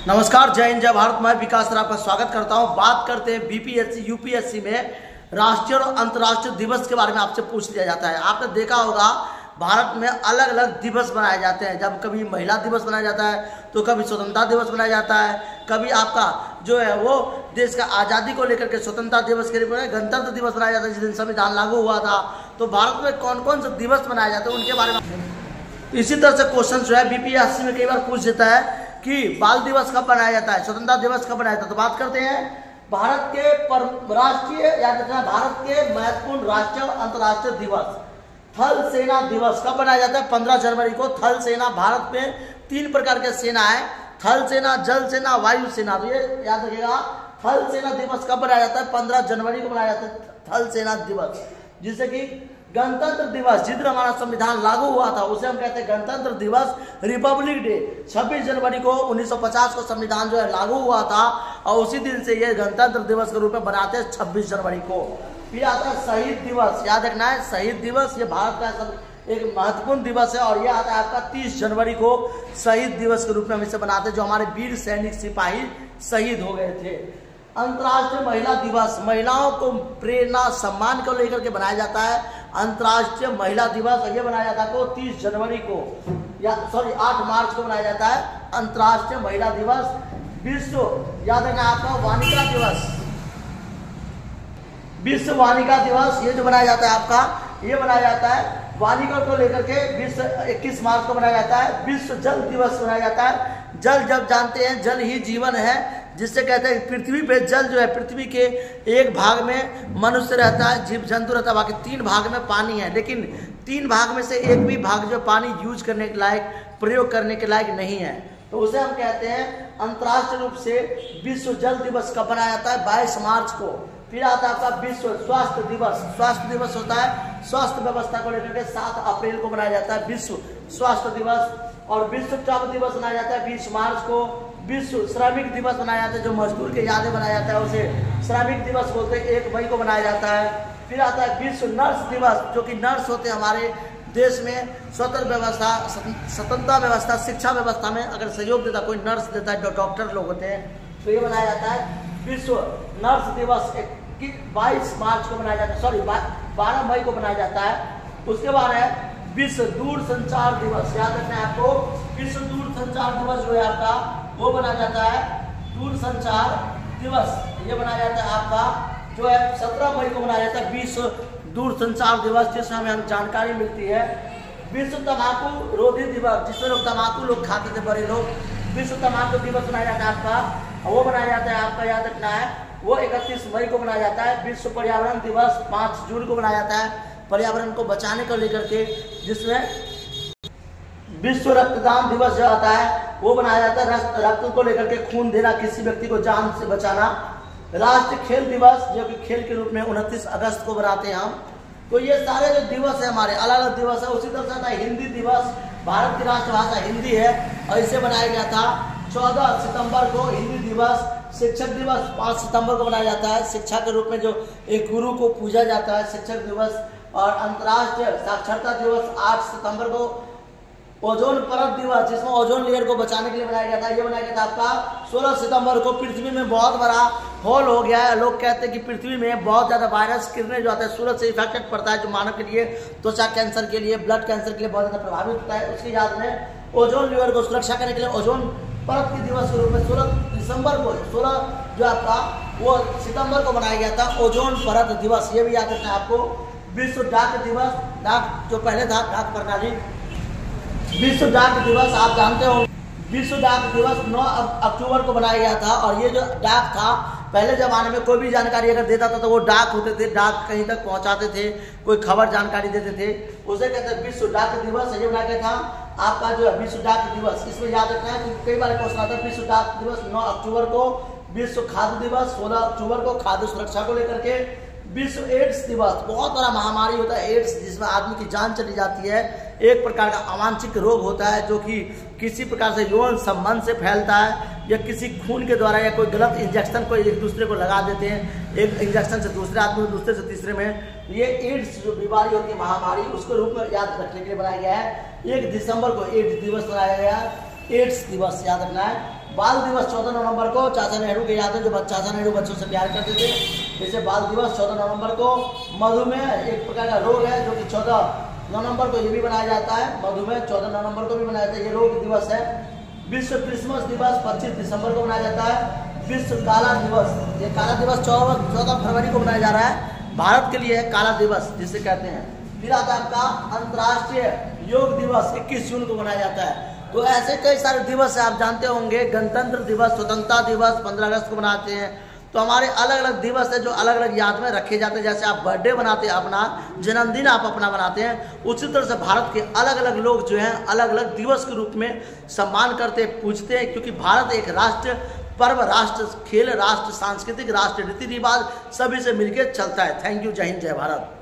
नमस्कार, जय हिंद, जय भारत। मैं विकास सर आपका स्वागत करता हूं। बात करते हैं बीपीएससी यूपीएससी में राष्ट्रीय और अंतर्राष्ट्रीय दिवस के बारे में आपसे पूछ लिया जाता है। आपने देखा होगा भारत में अलग अलग दिवस बनाए जाते हैं। जब कभी महिला दिवस बनाया जाता है तो कभी स्वतंत्रता दिवस बनाया जाता है, कभी आपका जो है वो देश का आज़ादी को लेकर के स्वतंत्रता दिवस के रूप में गणतंत्र दिवस बनाया जाता है, जिस दिन संविधान लागू हुआ था। तो भारत में कौन कौन से दिवस बनाए जाते हैं उनके बारे में इसी तरह से क्वेश्चन जो है बीपीएससी में कई बार पूछ देता है कि बाल दिवस कब बनाया जाता है, स्वतंत्रता दिवस कब बनाया जाता है। तो बात करते हैं भारत के राष्ट्रीय या भारत के महत्वपूर्ण राष्ट्रीय और अंतर्राष्ट्रीय दिवस। थल सेना दिवस कब बनाया जाता है? 15 जनवरी को। थल सेना, भारत में 3 प्रकार के सेना है, थल सेना, जल सेना, वायु सेना। तो ये याद रखिएगा, थल सेना दिवस कब बनाया जाता है? 15 जनवरी को बनाया जाता है थल सेना दिवस। जिससे कि गणतंत्र दिवस, जिस दिन हमारा संविधान लागू हुआ था उसे हम कहते हैं गणतंत्र दिवस, रिपब्लिक डे। 26 जनवरी को 1950 को संविधान जो है लागू हुआ था और उसी दिन से ये गणतंत्र दिवस के रूप में बनाते हैं 26 जनवरी को। फिर आता है शहीद दिवस, याद रखना है शहीद दिवस, ये भारत का एक महत्वपूर्ण दिवस है। और ये आता है आपका 30 जनवरी को शहीद दिवस के रूप में हम इसे बनाते हैं, जो हमारे वीर सैनिक सिपाही शहीद हो गए थे। अंतर्राष्ट्रीय महिला दिवस, महिलाओं को प्रेरणा सम्मान को लेकर के बनाया जाता है अंतर्राष्ट्रीय महिला दिवस। ये बनाया जाता है 30 जनवरी को, या 8 मार्च को बनाया जाता है अंतर्राष्ट्रीय महिला दिवस। विश्व, याद रखना आपका, वानिका दिवस, विश्व वानिका दिवस ये जो बनाया जाता है आपका, ये बनाया जाता है वानिका को लेकर के। विश्व 21 मार्च को बनाया जाता है। विश्व जल दिवस बनाया जाता है। जल, जब जानते हैं जल ही जीवन है, जिससे कहते हैं पृथ्वी पे जल जो है, पृथ्वी के एक भाग में मनुष्य रहता है, जीव जंतु रहता है, बाकी 3 भाग में पानी है। लेकिन 3 भाग में से एक भी भाग जो पानी यूज करने के लायक, प्रयोग करने के लायक नहीं है, तो उसे हम कहते हैं अंतर्राष्ट्रीय रूप से विश्व जल दिवस कब बनाया जाता है? 22 मार्च को। फिर आता है आपका विश्व स्वास्थ्य दिवस। स्वास्थ्य दिवस होता है स्वास्थ्य व्यवस्था को लेकर के 7 अप्रैल को बनाया जाता है विश्व स्वास्थ्य दिवस। और विश्व श्रम दिवस मनाया जाता है 20 मार्च को। विश्व श्रमिक दिवस मनाया जाता है, जो मजदूर के यादें बनाया जाता है उसे श्रमिक दिवस बोलते हैं, 1 मई को मनाया जाता है। फिर आता है विश्व नर्स दिवस, जो कि नर्स होते हैं हमारे देश में स्वतंत्र व्यवस्था, स्वतंत्रता व्यवस्था, शिक्षा व्यवस्था में अगर सहयोग देता, कोई नर्स देता है, जो डॉक्टर लोग होते हैं, तो ये मनाया जाता है विश्व नर्स दिवस। 22 मार्च को मनाया जाता है, 12 मई को मनाया जाता है। उसके बाद है विश्व दूर संचार दिवस, याद रखना है आपको, विश्व दूर संचार दिवस जो है आपका वो बनाया जाता है दूर संचार दिवस। ये बनाया जाता है आपका जो है 17 मई को मनाया जाता है विश्व दूर संचार दिवस, जिसमें हमें जानकारी मिलती है। विश्व तम्बाकू रोधी दिवस, जिसमें लोग तम्बाकू लोग खाते थे, बड़े लोग, विश्व तम्बाकू दिवस मनाया जाता है आपका, वो बनाया जाता है आपका, याद रखना है वो 31 मई को मनाया जाता है। विश्व पर्यावरण दिवस 5 जून को मनाया जाता है, पर्यावरण को बचाने को लेकर के, जिसमें विश्व रक्तदान दिवस जो आता है वो बनाया जाता है, रक्त को लेकर के, खून देना, किसी व्यक्ति को जान से बचाना। राष्ट्रीय खेल दिवस, जो कि खेल के रूप में 29 अगस्त को बनाते हैं हम। तो ये सारे जो दिवस है हमारे अलग अलग दिवस है। उसी तरह से आता है हिंदी दिवस, भारत की राष्ट्रभाषा हिंदी है और इसे बनाया गया था 14 सितंबर को हिंदी दिवस। शिक्षक दिवस 5 सितंबर को मनाया जाता है, शिक्षा के रूप में जो एक गुरु को पूजा जाता है, शिक्षक दिवस। और अंतर्राष्ट्रीय साक्षरता दिवस 8 सितंबर को। ओजोन परत दिवस, जिसमें ओजोन लेयर को बचाने के लिए बनाया गया था, ये बनाया गया था आपका 16 सितंबर को। पृथ्वी में बहुत बड़ा होल हो गया है, लोग कहते हैं कि पृथ्वी में बहुत ज़्यादा वायरस किरणें जो आते हैं सूरज से इफेक्टेड पड़ता है, जो मानव के लिए त्वचा कैंसर के लिए, ब्लड कैंसर के लिए बहुत ज़्यादा प्रभावित होता है। उसकी याद में ओजोन लेयर को सुरक्षा करने के लिए ओजोन परत के दिवस के रूप में 16 दिसंबर को, 16 जो आपका वो सितंबर को बनाया गया था ओजोन परत दिवस। ये भी याद रखना है आपको। विश्व डाक दिवस, डाक जो पहले था डाक प्रणाली, विश्व डाक दिवस आप जानते हो, विश्व डाक दिवस 9 अक्टूबर को बनाया गया था। और ये जो डाक था, पहले ज़माने में कोई भी जानकारी अगर देता था तो वो डाक होते थे, डाक कहीं तक पहुंचाते थे, कोई खबर जानकारी देते थे, उसे कहते हैं विश्व डाक दिवस। ये बनाया गया था आपका जो है विश्व डाक दिवस। इसमें याद रखना है कि कई बार क्वेश्चन आता है। विश्व डाक दिवस 9 अक्टूबर को। विश्व खाद्य दिवस 16 अक्टूबर को, खाद्य सुरक्षा को लेकर के। विश्व एड्स दिवस, बहुत बड़ा महामारी होता है एड्स, जिसमें आदमी की जान चली जाती है। एक प्रकार का अवांछित रोग होता है जो कि किसी प्रकार से यौन संबंध से फैलता है, या किसी खून के द्वारा, या कोई गलत इंजेक्शन को एक दूसरे को लगा देते हैं, एक इंजेक्शन से दूसरे आदमी को, दूसरे से तीसरे में। ये एड्स जो बीमारी होती है, महामारी, उसके रूप में याद रखने के लिए बनाया गया है। 1 दिसंबर को एड्स दिवस मनाया गया है। एड्स दिवस याद रखना है। बाल दिवस 14 नवंबर को चाचा नेहरू के याद है, जो चाचा नेहरू बच्चों से प्यार करते थे। जैसे बाल दिवस 14 नवंबर को। मधुमेह एक प्रकार का रोग है जो कि 14 नवंबर को ये भी मनाया जाता है। मधुमेह 14 नवंबर को भी मनाया जाता है, ये रोग दिवस है। विश्व क्रिसमस दिवस 25 दिसंबर को मनाया जाता है। विश्व काला दिवस, ये काला दिवस 14 फरवरी को मनाया जा रहा है। भारत के लिए है काला दिवस जिसे कहते हैं। फिर आता है आपका अंतर्राष्ट्रीय योग दिवस 21 जून को मनाया जाता है। तो ऐसे कई सारे दिवस है, आप जानते होंगे। गणतंत्र दिवस, स्वतंत्रता दिवस 15 अगस्त को मनाते हैं। तो हमारे अलग अलग दिवस है जो अलग अलग याद में रखे जाते हैं। जैसे आप बर्थडे बनाते हैं, अपना जन्मदिन आप अपना बनाते हैं, उसी तरह से भारत के अलग अलग लोग जो हैं अलग अलग दिवस के रूप में सम्मान करते हैं, पूजते हैं। क्योंकि भारत एक राष्ट्र पर्व, राष्ट्र खेल, राष्ट्र सांस्कृतिक, राष्ट्र रीति रिवाज सभी से मिलकर चलता है। Thank you. जय हिंद, जय भारत।